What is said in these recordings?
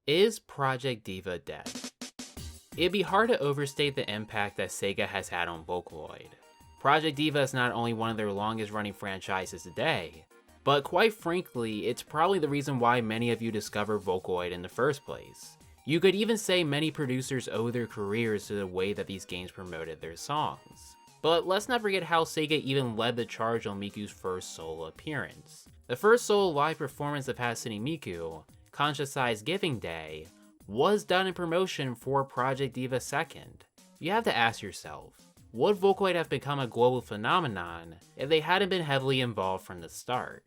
Is Project Diva dead? It'd be hard to overstate the impact that Sega has had on Vocaloid. Project Diva is not only one of their longest running franchises today, but quite frankly, it's probably the reason why many of you discovered Vocaloid in the first place. You could even say many producers owe their careers to the way that these games promoted their songs. But let's not forget how Sega even led the charge on Miku's first solo appearance. The first solo live performance of Hatsune Miku, Conscious Giving Day, was done in promotion for Project Diva 2nd. You have to ask yourself, would Vocaloid have become a global phenomenon if they hadn't been heavily involved from the start?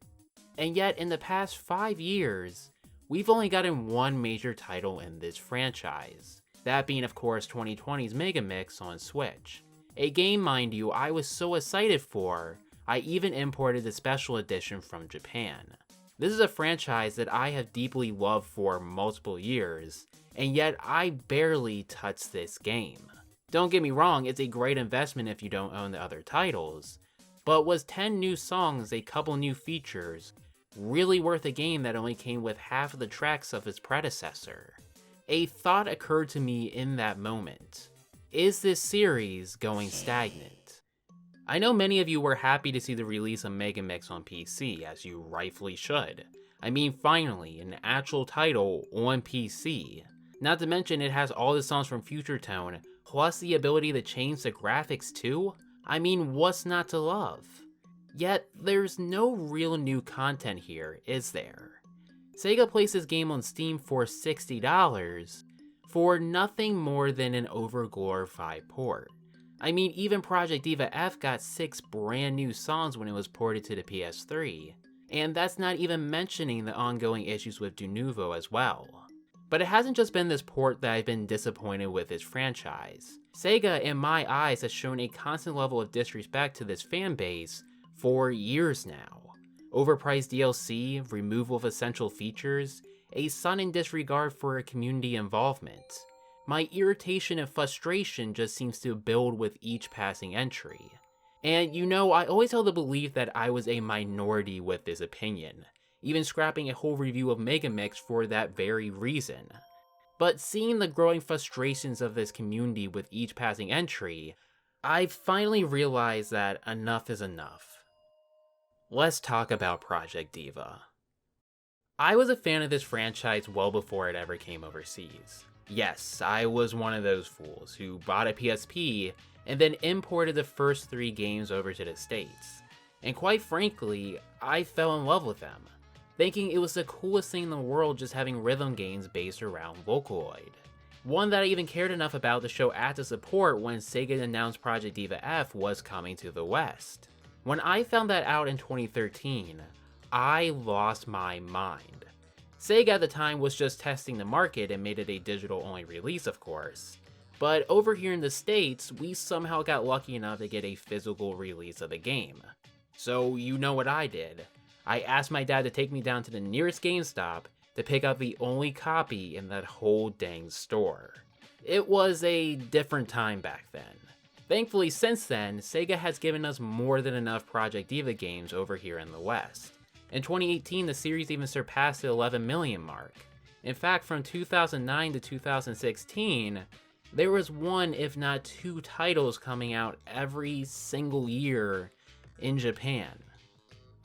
And yet, in the past 5 years, we've only gotten one major title in this franchise. That being, of course, 2020's Mega Mix on Switch. A game, mind you, I was so excited for, I even imported the special edition from Japan. This is a franchise that I have deeply loved for multiple years, and yet I barely touched this game. Don't get me wrong, it's a great investment if you don't own the other titles, but was 10 new songs, a couple new features, really worth a game that only came with half of the tracks of its predecessor? A thought occurred to me in that moment. Is this series going stagnant? I know many of you were happy to see the release of Mega Mix on PC, as you rightfully should. I mean, finally, an actual title on PC. Not to mention it has all the songs from Future Tone, plus the ability to change the graphics too? I mean, what's not to love? Yet, there's no real new content here, is there? Sega placed this game on Steam for $60 for nothing more than an over-glorified port. I mean, even Project Diva F got 6 brand new songs when it was ported to the PS3, and that's not even mentioning the ongoing issues with De Nouveau as well. But it hasn't just been this port that I've been disappointed with this franchise. Sega, in my eyes, has shown a constant level of disrespect to this fanbase for years now. Overpriced DLC, removal of essential features, a sudden disregard for community involvement. My irritation and frustration just seems to build with each passing entry. And you know, I always held the belief that I was a minority with this opinion, even scrapping a whole review of Mega Mix for that very reason. But seeing the growing frustrations of this community with each passing entry, I finally realized that enough is enough. Let's talk about Project Diva. I was a fan of this franchise well before it ever came overseas. Yes, I was one of those fools who bought a PSP and then imported the first 3 games over to the States. And quite frankly, I fell in love with them, thinking it was the coolest thing in the world just having rhythm games based around Vocaloid. One that I even cared enough about to show active support when Sega announced Project Diva F was coming to the West. When I found that out in 2013, I lost my mind. Sega at the time was just testing the market and made it a digital-only release, of course. But over here in the States, we somehow got lucky enough to get a physical release of the game. So you know what I did. I asked my dad to take me down to the nearest GameStop to pick up the only copy in that whole dang store. It was a different time back then. Thankfully, since then, Sega has given us more than enough Project Diva games over here in the West. In 2018, the series even surpassed the 11 million mark. In fact, from 2009 to 2016, there was 1 if not 2 titles coming out every single year in Japan.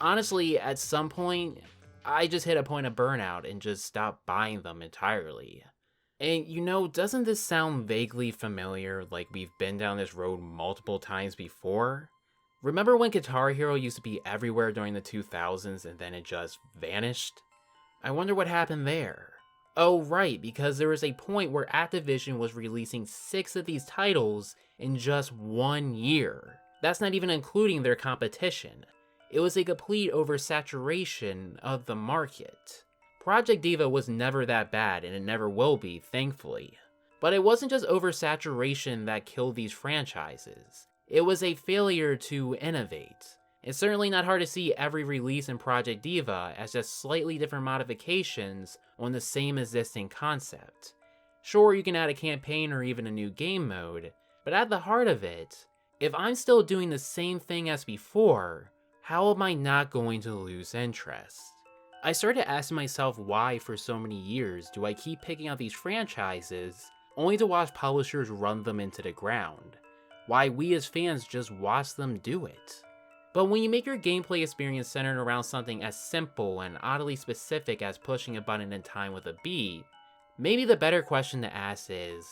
Honestly, at some point, I just hit a point of burnout and just stopped buying them entirely. And you know, doesn't this sound vaguely familiar, like we've been down this road multiple times before? Remember when Guitar Hero used to be everywhere during the 2000s and then it just vanished? I wonder what happened there. Oh right, because there was a point where Activision was releasing 6 of these titles in just 1 year. That's not even including their competition. It was a complete oversaturation of the market. Project Diva was never that bad, and it never will be, thankfully. But it wasn't just oversaturation that killed these franchises. It was a failure to innovate. It's certainly not hard to see every release in Project Diva as just slightly different modifications on the same existing concept. Sure, you can add a campaign or even a new game mode, but at the heart of it, if I'm still doing the same thing as before, how am I not going to lose interest? I started asking myself why for so many years do I keep picking out these franchises only to watch publishers run them into the ground. Why we as fans just watch them do it. But when you make your gameplay experience centered around something as simple and oddly specific as pushing a button in time with a beat, maybe the better question to ask is,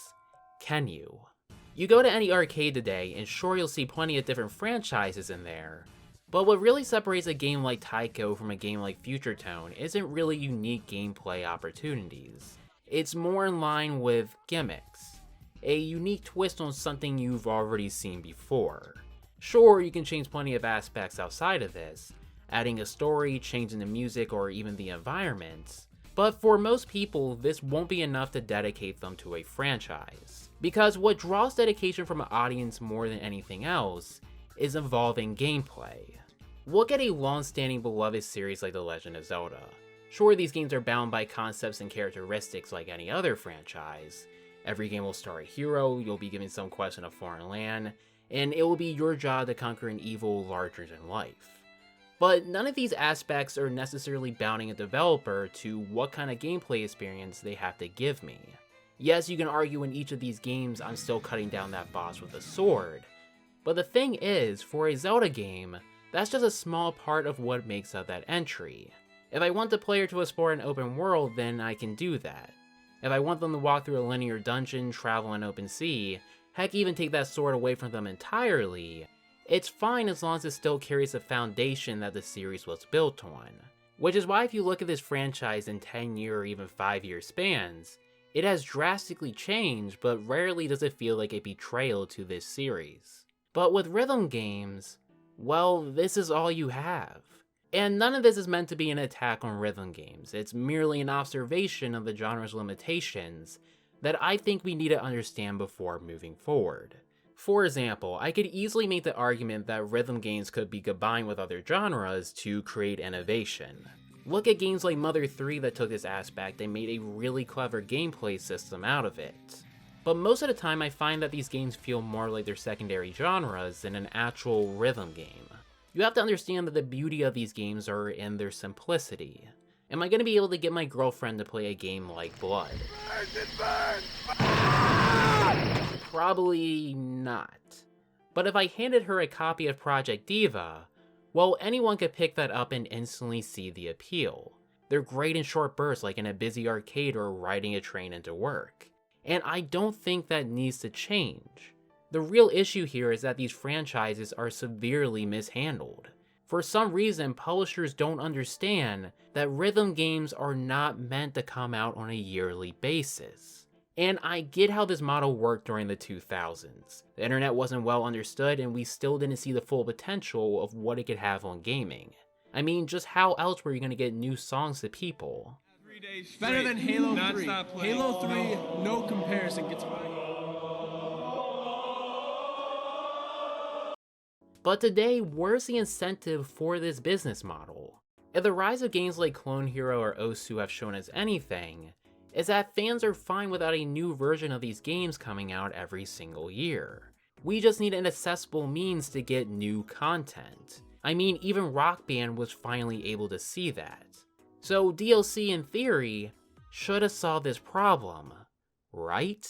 can you? You go to any arcade today and sure you'll see plenty of different franchises in there, but what really separates a game like Taiko from a game like Future Tone isn't really unique gameplay opportunities. It's more in line with gimmicks, a unique twist on something you've already seen before. Sure, you can change plenty of aspects outside of this, adding a story, changing the music, or even the environment, but for most people, this won't be enough to dedicate them to a franchise. Because what draws dedication from an audience more than anything else is evolving gameplay. Look at a long-standing beloved series like The Legend of Zelda. Sure, these games are bound by concepts and characteristics like any other franchise. Every game will star a hero, you'll be given some quest in a foreign land, and it will be your job to conquer an evil larger than life. But none of these aspects are necessarily bounding a developer to what kind of gameplay experience they have to give me. Yes, you can argue in each of these games I'm still cutting down that boss with a sword, but the thing is, for a Zelda game, that's just a small part of what makes up that entry. If I want the player to explore an open world, then I can do that. If I want them to walk through a linear dungeon, travel an open sea, heck even take that sword away from them entirely, it's fine as long as it still carries the foundation that the series was built on. Which is why if you look at this franchise in 10-year or even 5-year spans, it has drastically changed, but rarely does it feel like a betrayal to this series. But with rhythm games, well, this is all you have. And none of this is meant to be an attack on rhythm games, it's merely an observation of the genre's limitations that I think we need to understand before moving forward. For example, I could easily make the argument that rhythm games could be combined with other genres to create innovation. Look at games like Mother 3 that took this aspect and made a really clever gameplay system out of it. But most of the time I find that these games feel more like their secondary genres than an actual rhythm game. You have to understand that the beauty of these games are in their simplicity. Am I going to be able to get my girlfriend to play a game like Blood? Probably not. But if I handed her a copy of Project Diva, well, anyone could pick that up and instantly see the appeal. They're great in short bursts like in a busy arcade or riding a train into work. And I don't think that needs to change. The real issue here is that these franchises are severely mishandled. For some reason, publishers don't understand that rhythm games are not meant to come out on a yearly basis. And I get how this model worked during the 2000s. The internet wasn't well understood and we still didn't see the full potential of what it could have on gaming. I mean, just how else were you going to get new songs to people? Better than Halo 3. Halo 3, no comparison gets by. But today, where's the incentive for this business model? If the rise of games like Clone Hero or Osu have shown us anything, is that fans are fine without a new version of these games coming out every single year. We just need an accessible means to get new content. I mean, even Rock Band was finally able to see that. So DLC in theory should have solved this problem, right?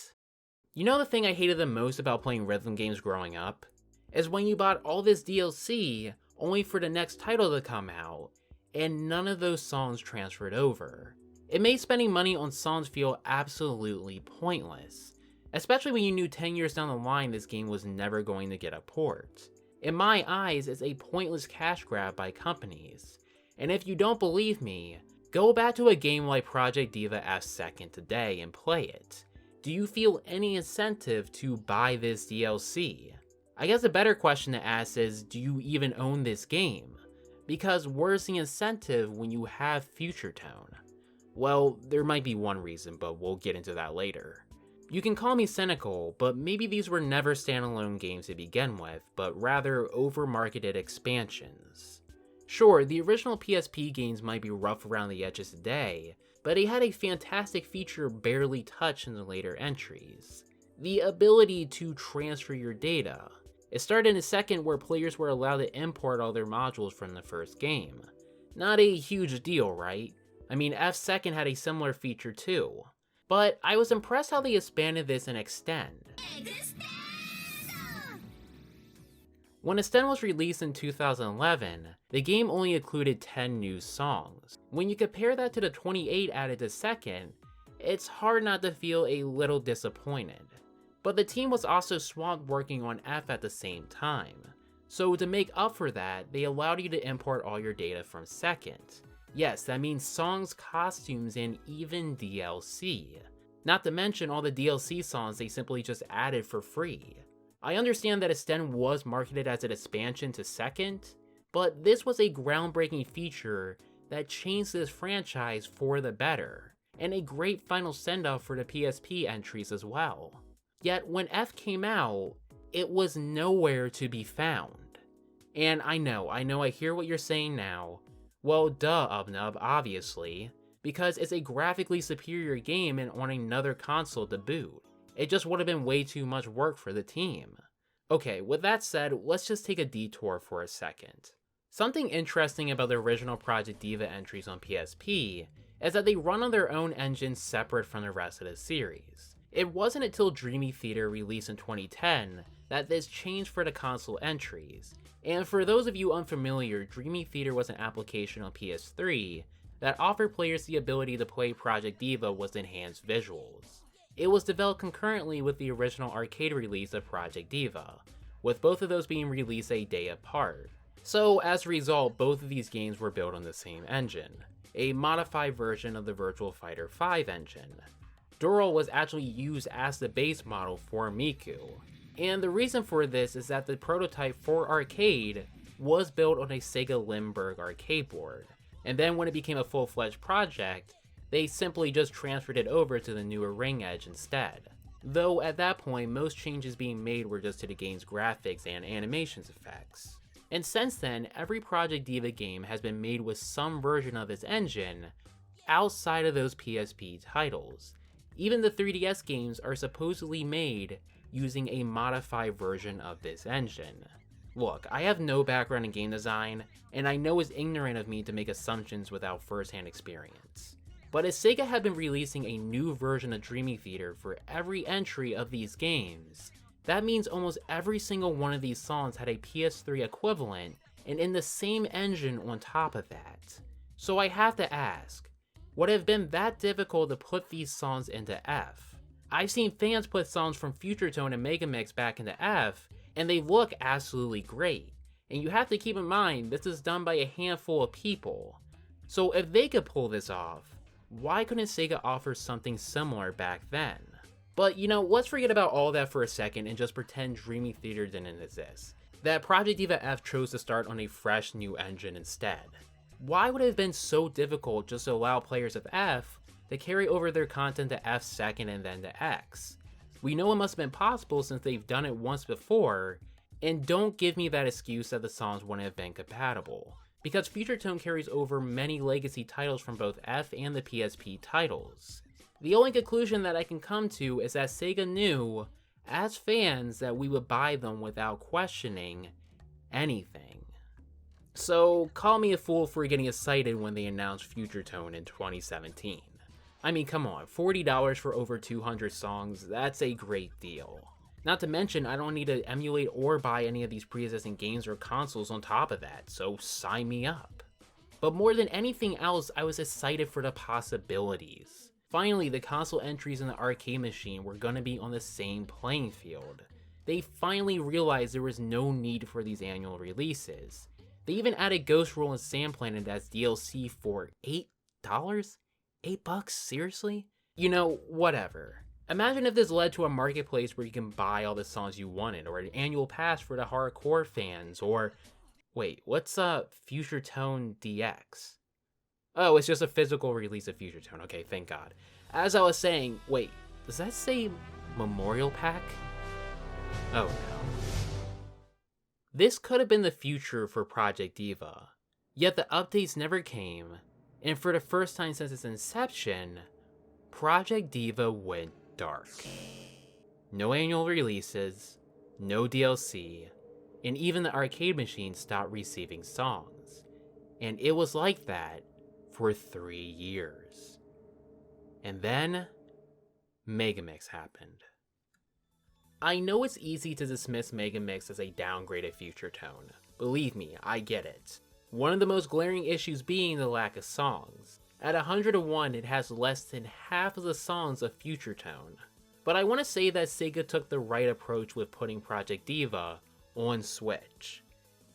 You know the thing I hated the most about playing rhythm games growing up? Is when you bought all this DLC only for the next title to come out, and none of those songs transferred over. It made spending money on songs feel absolutely pointless, especially when you knew 10 years down the line this game was never going to get a port. In my eyes, it's a pointless cash grab by companies, and if you don't believe me, go back to a game like Project Diva F2 today and play it. Do you feel any incentive to buy this DLC? I guess a better question to ask is, do you even own this game? Because where's the incentive when you have Future Tone? Well, there might be one reason, but we'll get into that later. You can call me cynical, but maybe these were never standalone games to begin with, but rather over-marketed expansions. Sure, the original PSP games might be rough around the edges today, but they had a fantastic feature barely touched in the later entries. The ability to transfer your data. It started in a second where players were allowed to import all their modules from the first game. Not a huge deal, right? I mean, F2 had a similar feature too. But I was impressed how they expanded this in Extend. When Extend was released in 2011, the game only included 10 new songs. When you compare that to the 28 added to Second, it's hard not to feel a little disappointed. But the team was also swamped working on F at the same time. So to make up for that, they allowed you to import all your data from Second. Yes, that means songs, costumes, and even DLC. Not to mention all the DLC songs they simply just added for free. I understand that Extend was marketed as an expansion to Second, but this was a groundbreaking feature that changed this franchise for the better, and a great final send-off for the PSP entries as well. Yet when F came out, it was nowhere to be found. And I know I hear what you're saying now. Well, duh, Ubnub, obviously, because it's a graphically superior game and on another console to boot. It just would have been way too much work for the team. Okay, with that said, let's just take a detour for a second. Something interesting about the original Project Diva entries on PSP is that they run on their own engine separate from the rest of the series. It wasn't until Dreamy Theater released in 2010 that this changed for the console entries, and for those of you unfamiliar, Dreamy Theater was an application on PS3 that offered players the ability to play Project Diva with enhanced visuals. It was developed concurrently with the original arcade release of Project Diva, with both of those being released a day apart. So as a result, both of these games were built on the same engine, a modified version of the Virtua Fighter 5 engine. Dural was actually used as the base model for Miku, and the reason for this is that the prototype for arcade was built on a Sega Limburg arcade board, and then when it became a full-fledged project, they simply just transferred it over to the newer Ring Edge instead. Though at that point, most changes being made were just to the game's graphics and animations effects. And since then, every Project Diva game has been made with some version of this engine outside of those PSP titles. Even the 3DS games are supposedly made using a modified version of this engine. Look, I have no background in game design, and I know it's ignorant of me to make assumptions without first-hand experience. But as Sega had been releasing a new version of Dreamy Theater for every entry of these games, that means almost every single one of these songs had a PS3 equivalent, and in the same engine on top of that. So I have to ask, would it have been that difficult to put these songs into F? I've seen fans put songs from Future Tone and Megamix back into F, and they look absolutely great. And you have to keep in mind, this is done by a handful of people. So if they could pull this off, why couldn't Sega offer something similar back then? But you know, let's forget about all that for a second and just pretend Dreamy Theater didn't exist. That Project Diva F chose to start on a fresh new engine instead. Why would it have been so difficult just to allow players of F to carry over their content to F2 and then to X? We know it must have been possible since they've done it once before, and don't give me that excuse that the songs wouldn't have been compatible, because Future Tone carries over many legacy titles from both F and the PSP titles. The only conclusion that I can come to is that Sega knew, as fans, that we would buy them without questioning anything. So call me a fool for getting excited when they announced Future Tone in 2017. I mean, come on, $40 for over 200 songs, that's a great deal. Not to mention, I don't need to emulate or buy any of these pre-existing games or consoles on top of that, so sign me up. But more than anything else, I was excited for the possibilities. Finally, the console entries in the arcade machine were gonna be on the same playing field. They finally realized there was no need for these annual releases. They even added Ghost Roll and Sand Planet as DLC for $8? $8? Seriously? You know, whatever. Imagine if this led to a marketplace where you can buy all the songs you wanted, or an annual pass for the hardcore fans, or... Wait, what's Future Tone DX? Oh, it's just a physical release of Future Tone. Okay, thank God. As I was saying, wait, does that say Memorial Pack? Oh no. This could have been the future for Project Diva, yet the updates never came, and for the first time since its inception, Project Diva went dark. No annual releases, no DLC, and even the arcade machine stopped receiving songs. And it was like that for 3 years. And then, Megamix happened. I know it's easy to dismiss Megamix as a downgraded Future Tone. Believe me, I get it. One of the most glaring issues being the lack of songs. At 101, it has less than half of the songs of Future Tone. But I want to say that Sega took the right approach with putting Project Diva on Switch.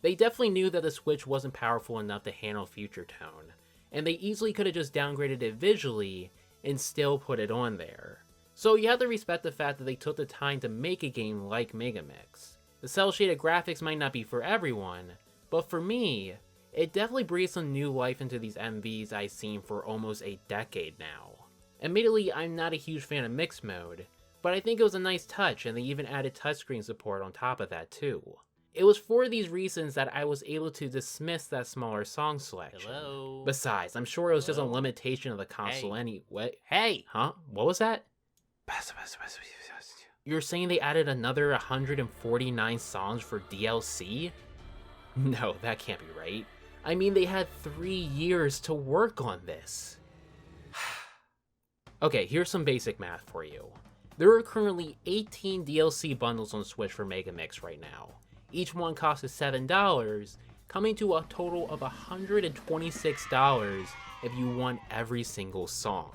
They definitely knew that the Switch wasn't powerful enough to handle Future Tone, and they easily could have just downgraded it visually and still put it on there. So you have to respect the fact that they took the time to make a game like Megamix. The cel-shaded graphics might not be for everyone, but for me, it definitely breathed some new life into these MVs I've seen for almost a decade now. Admittedly, I'm not a huge fan of mixed mode, but I think it was a nice touch, and they even added touchscreen support on top of that too. It was for these reasons that I was able to dismiss that smaller song selection. Hello? Besides, I'm sure it was just a limitation of the console anyway. Hey! Huh? What was that? You're saying they added another 149 songs for DLC? No, that can't be right. I mean, they had 3 years to work on this. Okay, here's some basic math for you. There are currently 18 DLC bundles on Switch for Megamix right now. Each one costs $7, coming to a total of $126 if you want every single song.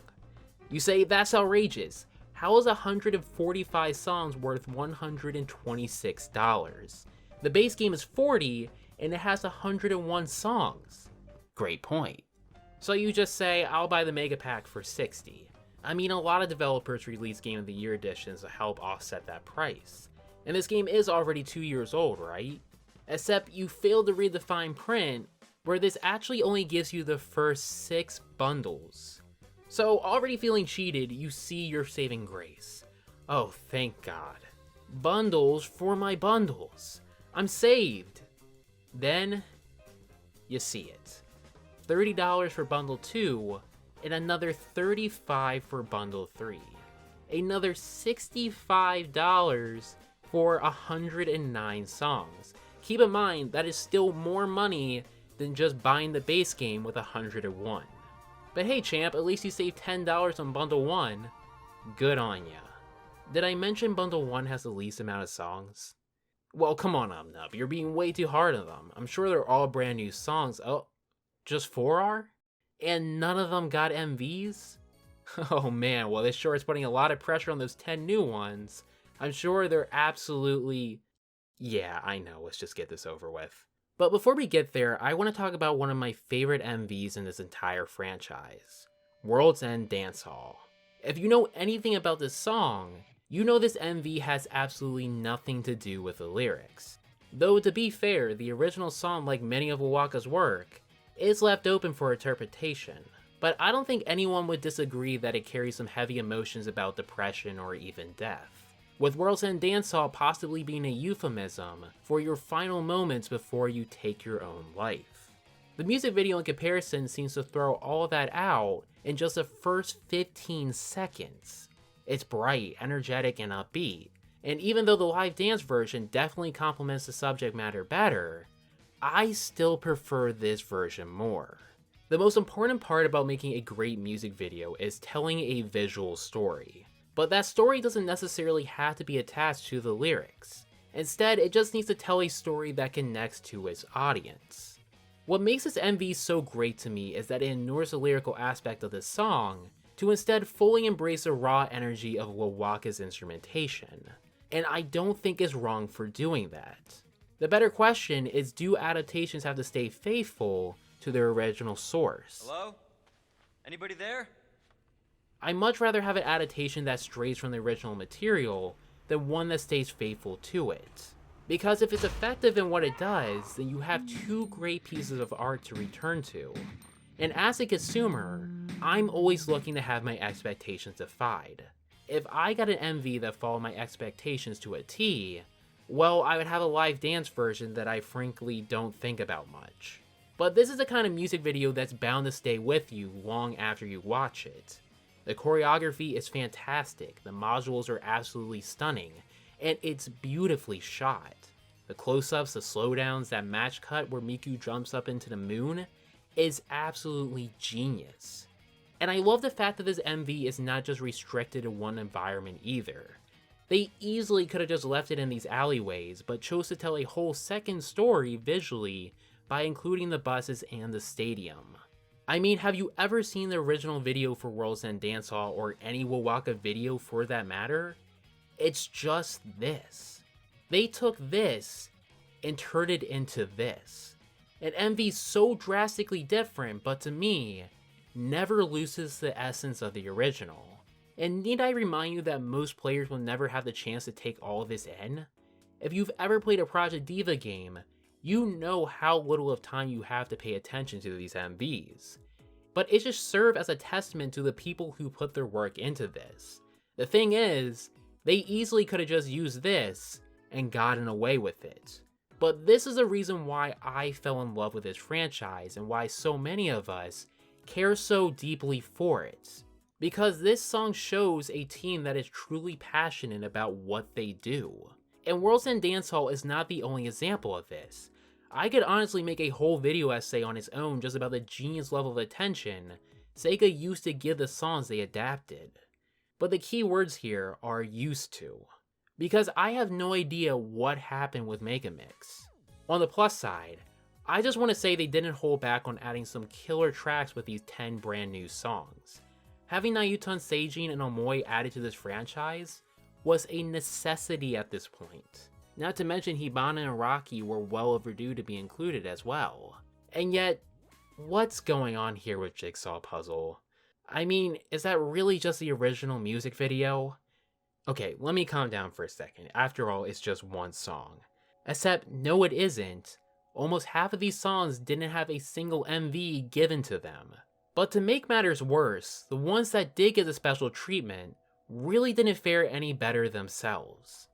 You say, that's outrageous. How is 145 songs worth $126? The base game is 40, and it has 101 songs. Great point. So you just say, I'll buy the Mega Pack for $60. I mean, a lot of developers release Game of the Year editions to help offset that price. And this game is already 2 years old, right? Except you failed to read the fine print, where this actually only gives you the first 6 bundles. So already feeling cheated, you see your saving grace. Oh, thank God. Bundles for my bundles. I'm saved. Then, you see it. $30 for bundle 2, and another $35 for bundle 3. Another $65 for 109 songs. Keep in mind, that is still more money than just buying the base game with 101. But hey champ, at least you saved $10 on bundle 1. Good on ya. Did I mention bundle 1 has the least amount of songs? Well, come on Nub, you're being way too hard on them. I'm sure they're all brand new songs. Oh, just 4 are? And none of them got MVs? Oh man, well this sure is putting a lot of pressure on those 10 new ones. I'm sure they're absolutely... Yeah, I know, let's just get this over with. But before we get there, I want to talk about one of my favorite MVs in this entire franchise. World's End Dancehall. If you know anything about this song, you know this MV has absolutely nothing to do with the lyrics. Though to be fair, the original song, like many of Wawaka's work, is left open for interpretation. But I don't think anyone would disagree that it carries some heavy emotions about depression or even death. With World's End Dancehall possibly being a euphemism for your final moments before you take your own life. The music video in comparison seems to throw all of that out in just the first 15 seconds. It's bright, energetic, and upbeat, and even though the live dance version definitely complements the subject matter better, I still prefer this version more. The most important part about making a great music video is telling a visual story. But that story doesn't necessarily have to be attached to the lyrics. Instead, it just needs to tell a story that connects to its audience. What makes this MV so great to me is that it ignores the lyrical aspect of the song to instead fully embrace the raw energy of Wawaka's instrumentation. And I don't think it's wrong for doing that. The better question is, do adaptations have to stay faithful to their original source? Hello? Anybody there? I'd much rather have an adaptation that strays from the original material than one that stays faithful to it. Because if it's effective in what it does, then you have 2 great pieces of art to return to. And as a consumer, I'm always looking to have my expectations defied. If I got an MV that followed my expectations to a T, well, I would have a live dance version that I frankly don't think about much. But this is the kind of music video that's bound to stay with you long after you watch it. The choreography is fantastic, the modules are absolutely stunning, and it's beautifully shot. The close-ups, the slowdowns, that match cut where Miku jumps up into the moon, is absolutely genius. And I love the fact that this MV is not just restricted to one environment either. They easily could have just left it in these alleyways, but chose to tell a whole second story visually by including the buses and the stadium. I mean, have you ever seen the original video for World's End Dancehall, or any Wawaka video for that matter? It's just this. They took this and turned it into this. An MV so drastically different, but to me, never loses the essence of the original. And need I remind you that most players will never have the chance to take all of this in? If you've ever played a Project Diva game, you know how little of time you have to pay attention to these MVs. But it just served as a testament to the people who put their work into this. The thing is, they easily could have just used this and gotten away with it. But this is the reason why I fell in love with this franchise and why so many of us care so deeply for it. Because this song shows a team that is truly passionate about what they do. And World's End Dancehall is not the only example of this. I could honestly make a whole video essay on its own just about the genius level of attention Sega used to give the songs they adapted. But the key words here are used to. Because I have no idea what happened with Megamix. On the plus side, I just want to say they didn't hold back on adding some killer tracks with these 10 brand new songs. Having Nayutan Seijin and Omoi added to this franchise was a necessity at this point. Not to mention Hibana and Rocky were well overdue to be included as well. And yet, what's going on here with Jigsaw Puzzle? I mean, is that really just the original music video? Okay, let me calm down for a second. After all, it's just one song. Except, no it isn't. Almost half of these songs didn't have a single MV given to them. But to make matters worse, the ones that did get the special treatment really didn't fare any better themselves.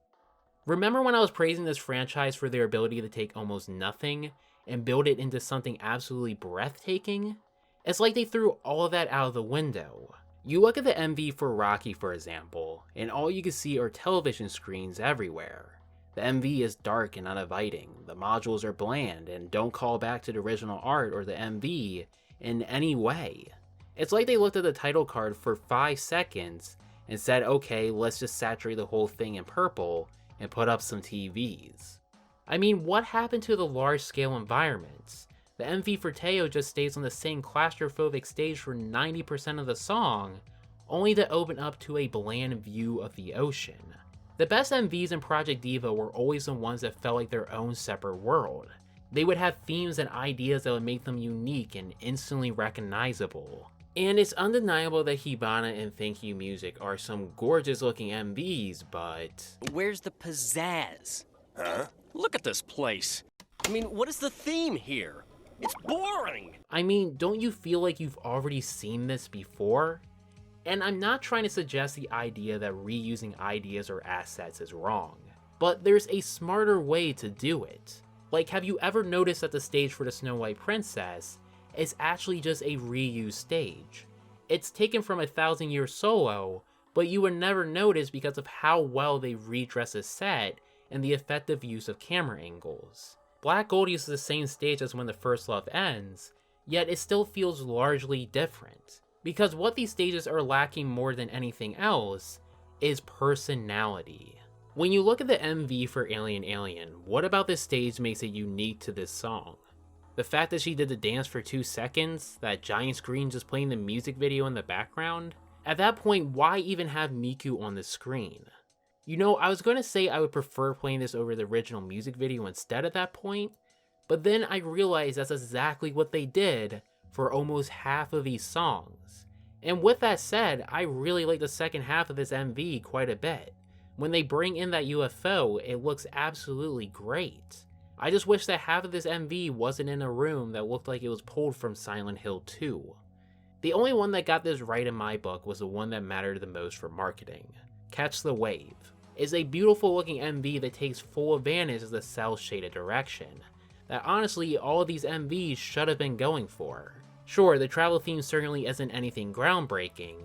Remember when I was praising this franchise for their ability to take almost nothing and build it into something absolutely breathtaking? It's like they threw all of that out of the window. You look at the MV for Rocky, for example, and all you can see are television screens everywhere. The MV is dark and uninviting, the modules are bland and don't call back to the original art or the MV in any way. It's like they looked at the title card for 5 seconds and said, okay, let's just saturate the whole thing in purple and put up some TVs. I mean, what happened to the large-scale environments? The MV for Teo just stays on the same claustrophobic stage for 90% of the song, only to open up to a bland view of the ocean. The best MVs in Project Diva were always the ones that felt like their own separate world. They would have themes and ideas that would make them unique and instantly recognizable. And it's undeniable that Hibana and Thank You Music are some gorgeous looking MVs, but... Where's the pizzazz? Huh? Look at this place. I mean, what is the theme here? It's boring! I mean, don't you feel like you've already seen this before? And I'm not trying to suggest the idea that reusing ideas or assets is wrong, but there's a smarter way to do it. Like, have you ever noticed that the stage for the Snow White Princess is actually just a reused stage? It's taken from 1,000 Year Solo, but you would never notice because of how well they redress the set and the effective use of camera angles. Black Gold uses the same stage as When the First Love Ends, yet it still feels largely different. Because what these stages are lacking more than anything else is personality. When you look at the MV for Alien Alien, what about this stage makes it unique to this song? The fact that she did the dance for 2 seconds, that giant screen just playing the music video in the background? At that point, why even have Miku on the screen? You know, I was going to say I would prefer playing this over the original music video instead at that point, but then I realized that's exactly what they did for almost half of these songs. And with that said, I really like the second half of this MV quite a bit. When they bring in that UFO, it looks absolutely great. I just wish that half of this MV wasn't in a room that looked like it was pulled from Silent Hill 2. The only one that got this right in my book was the one that mattered the most for marketing. Catch the Wave is a beautiful looking MV that takes full advantage of the cel shaded direction that honestly all of these MVs should have been going for. Sure, the travel theme certainly isn't anything groundbreaking,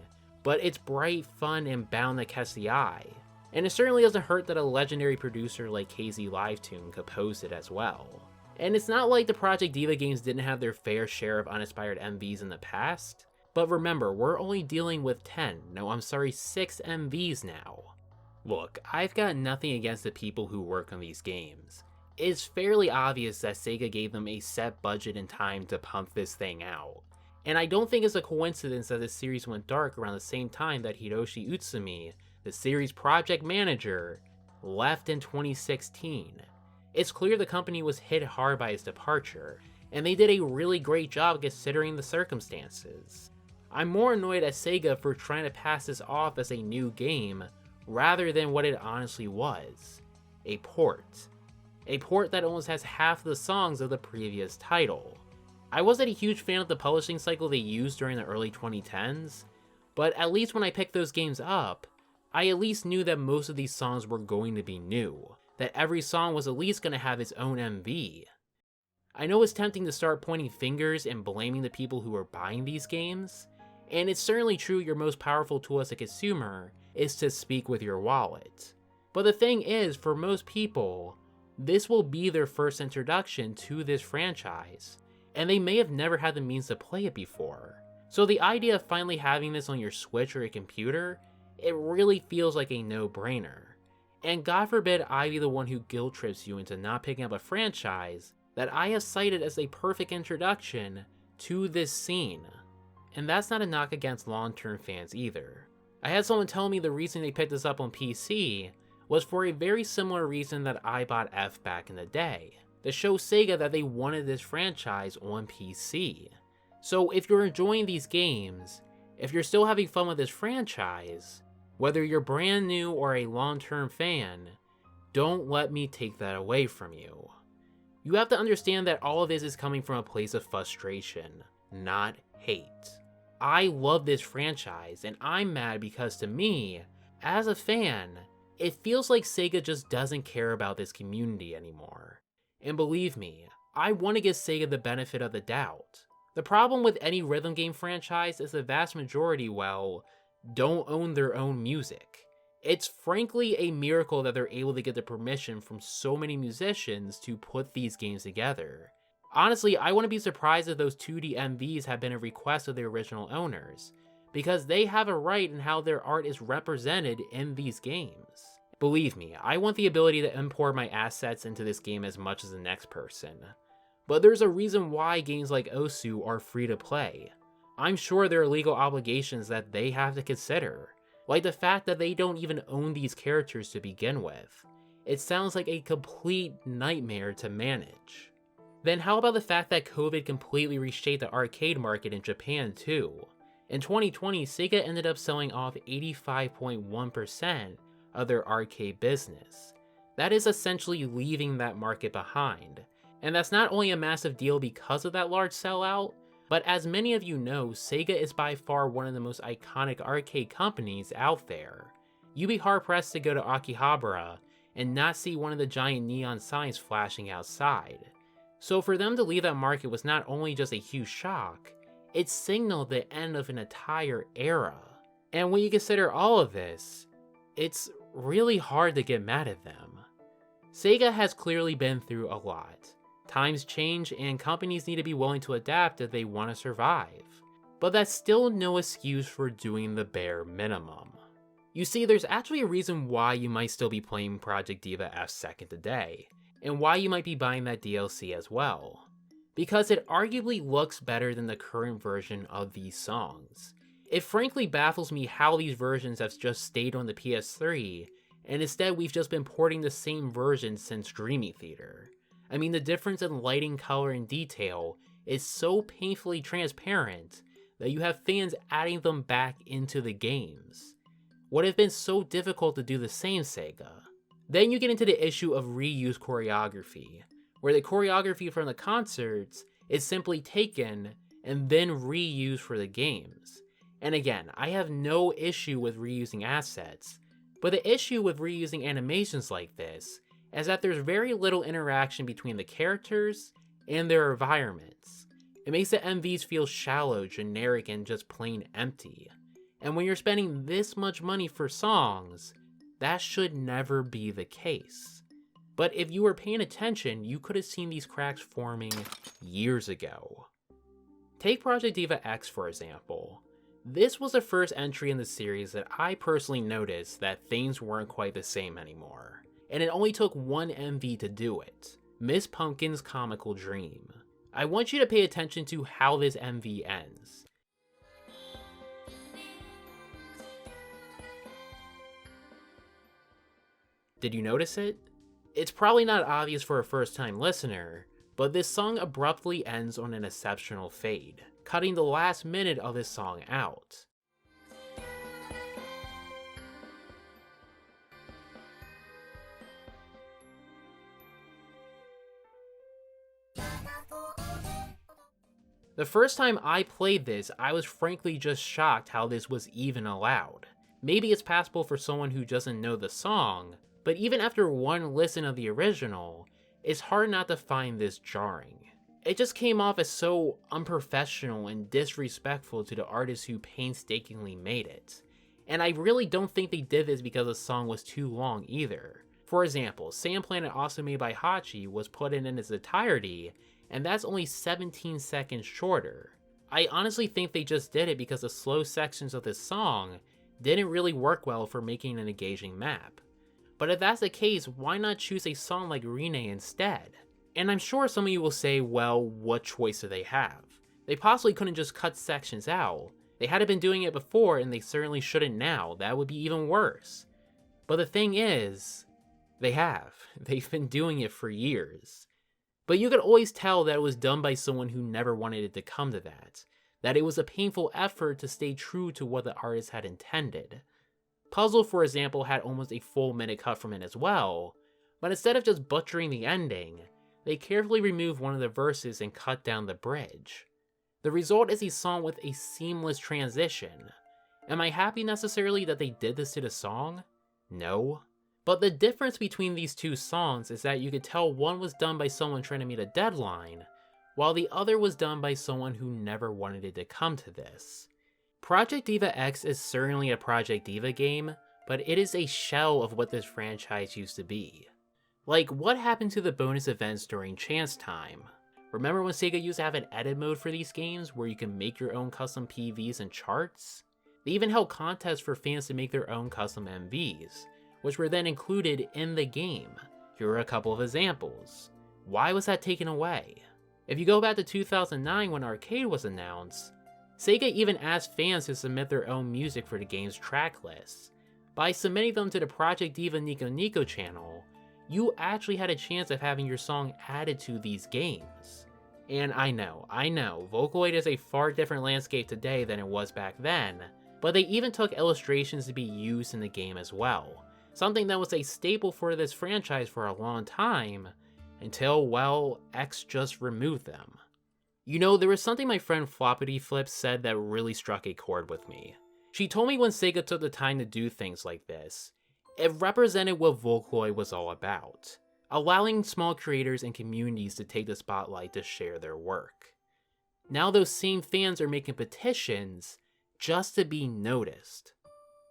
but it's bright, fun, and bound to catch the eye. And it certainly doesn't hurt that a legendary producer like KZ Livetune composed it as well. And it's not like the Project Diva games didn't have their fair share of uninspired MVs in the past, but remember, we're only dealing with 6 MVs now. Look, I've got nothing against the people who work on these games. It's fairly obvious that Sega gave them a set budget and time to pump this thing out. And I don't think it's a coincidence that this series went dark around the same time that Hiroshi Utsumi, the series project manager, left in 2016. It's clear the company was hit hard by his departure, and they did a really great job considering the circumstances. I'm more annoyed at Sega for trying to pass this off as a new game, rather than what it honestly was, a port. A port that almost has half the songs of the previous title. I wasn't a huge fan of the publishing cycle they used during the early 2010s, but at least when I picked those games up, I at least knew that most of these songs were going to be new, that every song was at least going to have its own MV. I know it's tempting to start pointing fingers and blaming the people who are buying these games, and it's certainly true your most powerful tool as a consumer is to speak with your wallet. But the thing is, for most people, this will be their first introduction to this franchise, and they may have never had the means to play it before. So the idea of finally having this on your Switch or your computer, it really feels like a no-brainer. And God forbid I be the one who guilt trips you into not picking up a franchise that I have cited as a perfect introduction to this scene. And that's not a knock against long-term fans either. I had someone tell me the reason they picked this up on PC was for a very similar reason that I bought F back in the day, to show Sega that they wanted this franchise on PC. So if you're enjoying these games, if you're still having fun with this franchise, whether you're brand new or a long-term fan, don't let me take that away from you. You have to understand that all of this is coming from a place of frustration, not hate. I love this franchise, and I'm mad because to me, as a fan, it feels like Sega just doesn't care about this community anymore. And believe me, I want to give Sega the benefit of the doubt. The problem with any rhythm game franchise is the vast majority, well, don't own their own music. It's frankly a miracle that they're able to get the permission from so many musicians to put these games together. Honestly, I wouldn't be surprised if those 2D MVs have been a request of the original owners, because they have a right in how their art is represented in these games. Believe me, I want the ability to import my assets into this game as much as the next person. But there's a reason why games like Osu are free to play. I'm sure there are legal obligations that they have to consider, like the fact that they don't even own these characters to begin with. It sounds like a complete nightmare to manage. Then how about the fact that COVID completely reshaped the arcade market in Japan too? In 2020, Sega ended up selling off 85.1% of their arcade business. That is essentially leaving that market behind. And that's not only a massive deal because of that large sellout, but as many of you know, Sega is by far one of the most iconic arcade companies out there. You'd be hard pressed to go to Akihabara and not see one of the giant neon signs flashing outside. So for them to leave that market was not only just a huge shock, it signaled the end of an entire era. And when you consider all of this, it's really hard to get mad at them. Sega has clearly been through a lot. Times change and companies need to be willing to adapt if they want to survive. But that's still no excuse for doing the bare minimum. You see, there's actually a reason why you might still be playing Project Diva F2 today, and why you might be buying that DLC as well. Because it arguably looks better than the current version of these songs. It frankly baffles me how these versions have just stayed on the PS3, and instead we've just been porting the same version since Dreamy Theater. I mean, the difference in lighting, color, and detail is so painfully transparent that you have fans adding them back into the games. Would have been so difficult to do the same, Sega. Then you get into the issue of reused choreography, where the choreography from the concerts is simply taken and then reused for the games. And again, I have no issue with reusing assets, but the issue with reusing animations like this is that there's very little interaction between the characters and their environments. It makes the MVs feel shallow, generic, and just plain empty. And when you're spending this much money for songs, that should never be the case. but if you were paying attention, you could have seen these cracks forming years ago. Take Project Diva X for example. This was the first entry in the series that I personally noticed that things weren't quite the same anymore, and it only took one MV to do it, Miss Pumpkin's Comical Dream. I want you to pay attention to how this MV ends. Did you notice it? It's probably not obvious for a first-time listener, but this song abruptly ends on an exceptional fade, cutting the last minute of this song out. The first time I played this, I was frankly just shocked how this was even allowed. Maybe it's passable for someone who doesn't know the song, but even after one listen of the original, it's hard not to find this jarring. It just came off as so unprofessional and disrespectful to the artist who painstakingly made it. And I really don't think they did this because the song was too long either. For example, Sand Planet also made by Hachi was put in its entirety, and that's only 17 seconds shorter. I honestly think they just did it because the slow sections of this song didn't really work well for making an engaging map. But if that's the case, why not choose a song like Rine instead? And I'm sure some of you will say, well, what choice do they have? They possibly couldn't just cut sections out. They hadn't been doing it before, and they certainly shouldn't now. That would be even worse. But the thing is, they have. They've been doing it for years. But you could always tell that it was done by someone who never wanted it to come to that. That it was a painful effort to stay true to what the artist had intended. Puzzle, for example, had almost a full minute cut from it as well, but instead of just butchering the ending, they carefully removed one of the verses and cut down the bridge. The result is a song with a seamless transition. Am I happy necessarily that they did this to the song? No. But the difference between these two songs is that you could tell one was done by someone trying to meet a deadline, while the other was done by someone who never wanted it to come to this. Project Diva X is certainly a Project Diva game, but it is a shell of what this franchise used to be. Like, what happened to the bonus events during Chance Time? Remember when Sega used to have an edit mode for these games where you can make your own custom PVs and charts? They even held contests for fans to make their own custom MVs, which were then included in the game. Here are a couple of examples. Why was that taken away? If you go back to 2009 when Arcade was announced, Sega even asked fans to submit their own music for the game's track lists. By submitting them to the Project Diva Nico Nico channel, you actually had a chance of having your song added to these games. And I know, Vocaloid is a far different landscape today than it was back then, but they even took illustrations to be used in the game as well. Something that was a staple for this franchise for a long time, until, well, X just removed them. You know, there was something my friend Floppity Flip said that really struck a chord with me. She told me when Sega took the time to do things like this, it represented what Vocaloid was all about, allowing small creators and communities to take the spotlight to share their work. Now those same fans are making petitions just to be noticed.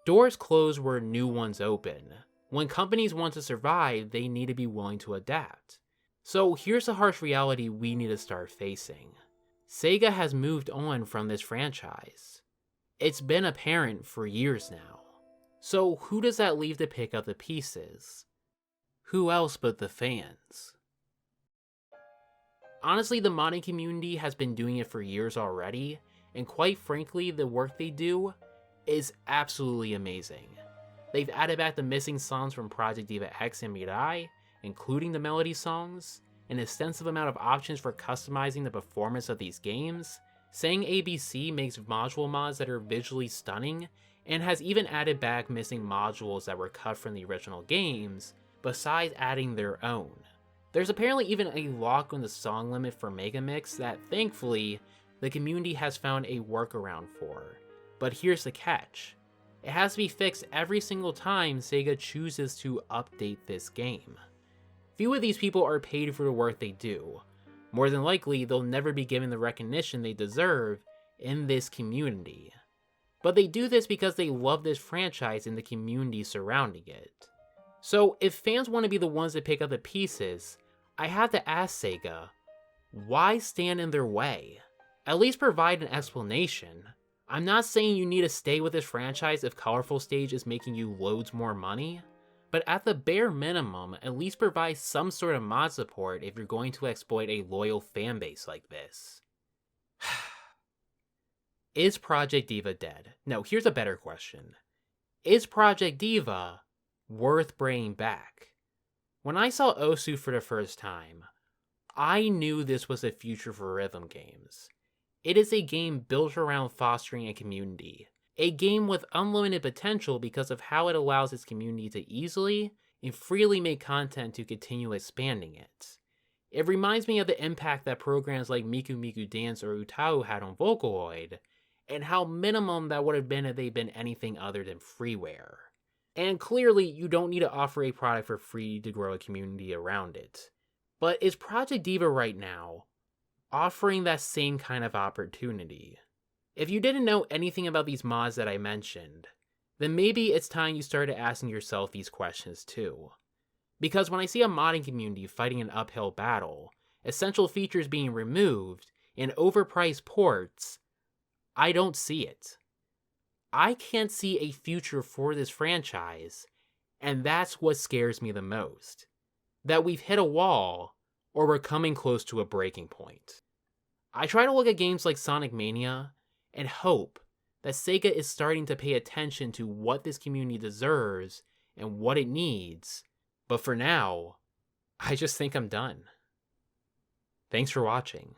Doors close where new ones open. When companies want to survive, they need to be willing to adapt. So here's the harsh reality we need to start facing. Sega has moved on from this franchise. It's been apparent for years now. So who does that leave to pick up the pieces? Who else but the fans? Honestly, the modding community has been doing it for years already, and quite frankly, the work they do is absolutely amazing. They've added back the missing songs from Project Diva X and Mirai, including the melody songs, an extensive amount of options for customizing the performance of these games. Saying ABC makes module mods that are visually stunning, and has even added back missing modules that were cut from the original games, besides adding their own. There's apparently even a lock on the song limit for Megamix that, thankfully, the community has found a workaround for. But here's the catch. It has to be fixed every single time Sega chooses to update this game. Few of these people are paid for the work they do. More than likely, they'll never be given the recognition they deserve in this community. But they do this because they love this franchise and the community surrounding it. So if fans want to be the ones that pick up the pieces, I have to ask Sega, why stand in their way? At least provide an explanation. I'm not saying you need to stay with this franchise if Colorful Stage is making you loads more money, but at the bare minimum, at least provide some sort of mod support if you're going to exploit a loyal fanbase like this. Is Project Diva dead? No, here's a better question. Is Project Diva worth bringing back? When I saw Osu for the first time, I knew this was the future for rhythm games. It is a game built around fostering a community. A game with unlimited potential because of how it allows its community to easily and freely make content to continue expanding it. It reminds me of the impact that programs like Miku Miku Dance or Utau had on Vocaloid, and how minimum that would have been if they'd been anything other than freeware. And clearly, you don't need to offer a product for free to grow a community around it. But is Project Diva right now offering that same kind of opportunity? If you didn't know anything about these mods that I mentioned, then maybe it's time you started asking yourself these questions too. Because when I see a modding community fighting an uphill battle, essential features being removed, and overpriced ports, I don't see it. I can't see a future for this franchise, and that's what scares me the most. That we've hit a wall, or we're coming close to a breaking point. I try to look at games like Sonic Mania, and hope that Sega is starting to pay attention to what this community deserves and what it needs, but for now, I just think I'm done. Thanks for watching.